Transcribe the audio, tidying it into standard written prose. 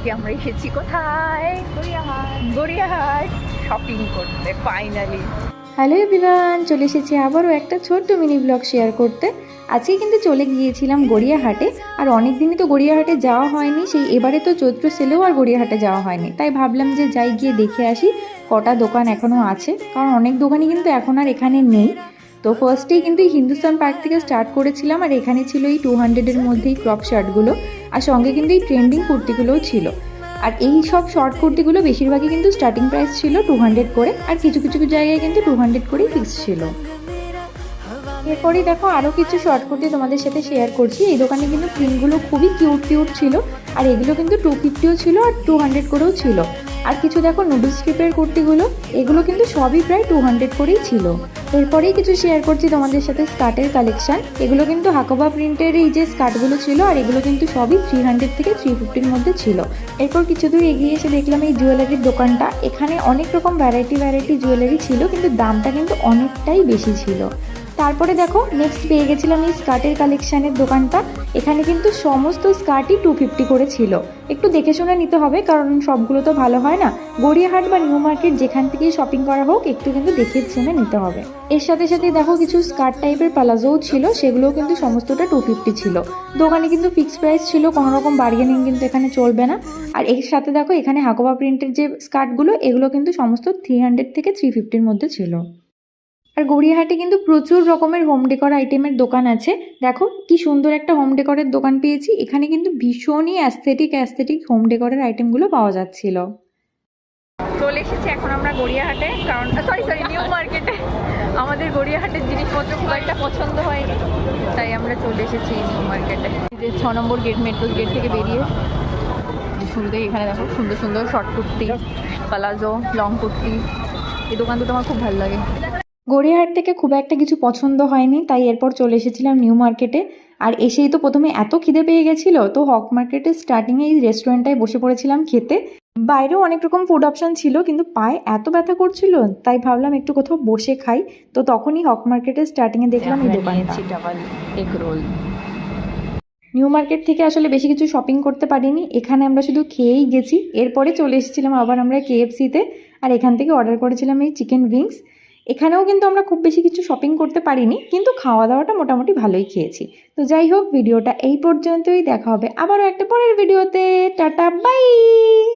আজকে আমরা এসেছি কোথায়? গড়িয়াহাট শপিং করতে ফাইনালি। হ্যালো এভরিওয়ান, চলে এসেছি আবারও একটা ছোট্ট মিনি ব্লগ শেয়ার করতে। আজকে কিন্তু চলে গিয়েছিলাম গড়িয়াহাটে। আর অনেক দিনই তো গড়িয়াহাটে যাওয়া হয়নি, সেই এবারে তো চৈত্র সেলেও আর গড়িয়াহাটে যাওয়া হয়নি, তাই ভাবলাম যে যাই গিয়ে দেখে আসি কটা দোকান এখনও আছে, কারণ অনেক দোকানই কিন্তু এখন আর এখানে নেই। তো ফার্স্টেই কিন্তু এই হিন্দুস্তান পার্ক থেকে স্টার্ট করেছিলাম, আর এখানে ছিল এই 200-এর মধ্যেই ক্রপ শার্টগুলো, আর সঙ্গে কিন্তু এই ট্রেন্ডিং কুর্তিগুলোও ছিল। আর এই সব শর্ট কুর্তিগুলো বেশিরভাগই কিন্তু স্টার্টিং প্রাইস ছিল 200 করে, আর কিছু কিছু জায়গায় কিন্তু 200 করেই ফিক্স ছিল। এরপরেই দেখো আরও কিছু শর্ট কুর্তি তোমাদের সাথে শেয়ার করছি। এই দোকানে কিন্তু প্রিন্টগুলো খুবই কিউট কিউট ছিল, আর এগুলো কিন্তু 250ও ছিল আর 200 করেও ছিল। আর কিছু দেখো নুডলস স্ট্রিপের কুর্তিগুলো, এগুলো কিন্তু সবই প্রায় 200 করেই ছিল। এরপরেই কিছু শেয়ার করছি তোমাদের সাথে স্কার্টের কালেকশন। এগুলো কিন্তু হাকোবা প্রিন্টের এই যে স্কার্টগুলো ছিল, আর এগুলো কিন্তু সবই 300 থেকে 350-র মধ্যে ছিল। এরপর কিছু দূর এগিয়ে এসে দেখলাম এই জুয়েলারির দোকানটা। এখানে অনেক রকম ভ্যারাইটি জুয়েলারি ছিল, কিন্তু দামটা কিন্তু অনেকটাই বেশি ছিল। তারপরে দেখো নেক্সট পেয়ে গেছিলাম এই স্কার্টের কালেকশানের দোকানটা। এখানে কিন্তু সমস্ত স্কার্টই 250 করে ছিল। একটু দেখে শুনে নিতে হবে, কারণ সবগুলো তো ভালো হয় না। গড়িয়াহাট বা নিউ মার্কেট যেখান থেকেই শপিং করা হোক, একটু কিন্তু দেখে শুনে নিতে হবে। এর সাথে সাথে দেখো কিছু স্কার্ট টাইপের প্লাজোও ছিল, সেগুলোও কিন্তু সমস্তটা 250 ছিল। দোকানে কিন্তু ফিক্সড প্রাইস ছিল, কোনো রকম বার্গেনিং কিন্তু এখানে চলবে না। আর এর সাথে দেখো এখানে হাকোবা প্রিন্টের যে স্কার্টগুলো, এগুলো কিন্তু সমস্ত 300 থেকে 350-র মধ্যে ছিল। আর গড়িয়াহাটে কিন্তু প্রচুর রকমের হোম ডেকোর আইটেমের দোকান আছে। দেখো কি সুন্দর একটা হোম ডেকোরের দোকান পেয়েছি। এখানে কিন্তু ভীষণই অ্যাস্থেটিক হোম ডেকোরের আইটেমগুলো পাওয়া যাচ্ছিল। চলে এসেছি এখন আমরা গড়িয়াহাটে, কারণ সরি নিউ মার্কেটে। আমাদের গড়িয়াহাটের জিনিসপত্র খুব একটা পছন্দ হয়নি, তাই আমরা চলে এসেছি নিউ মার্কেটে। যে 6 নম্বর গেট, মেট্রো গেট থেকে বেরিয়ে শুরুতেই এখানে দেখো সুন্দর সুন্দর short kurti, palazzo, long kurti. এই দোকান দুটো আমার খুব ভালো লাগে। গড়িয়াহাট থেকে খুব একটা কিছু পছন্দ হয়নি, তাই এরপর চলে এসেছিলাম নিউ মার্কেটে। আর এসেই তো প্রথমে এত খিদে পেয়ে গেছিলো, তো হক মার্কেটের স্টার্টিংয়ে এই রেস্টুরেন্টটায় বসে পড়েছিলাম খেতে। বাইরেও অনেক রকম ফুড অপশান ছিল, কিন্তু পায়ে এত ব্যথা করছিল, তাই ভাবলাম একটু কোথাও বসে খাই। তো তখনই হক মার্কেটের স্টার্টিংয়ে দেখলাম এই দোকানটা। Egg roll. নিউ মার্কেট থেকে আসলে বেশি কিছু শপিং করতে পারিনি, এখানে আমরা শুধু খেয়েই গেছি। এরপরে চলে এসেছিলাম আবার আমরা KFC-তে, আর এখান থেকে অর্ডার করেছিলাম এই চিকেন উইংস। এখানেও কিন্তু আমরা খুব বেশি কিছু শপিং করতে পারিনি, কিন্তু খাওয়া দাওয়াটা মোটামুটি ভালোই খেয়েছি। তো যাই হোক, ভিডিওটা এই পর্যন্তই। দেখা হবে আবারও একটা পরের ভিডিওতে। Tata bye.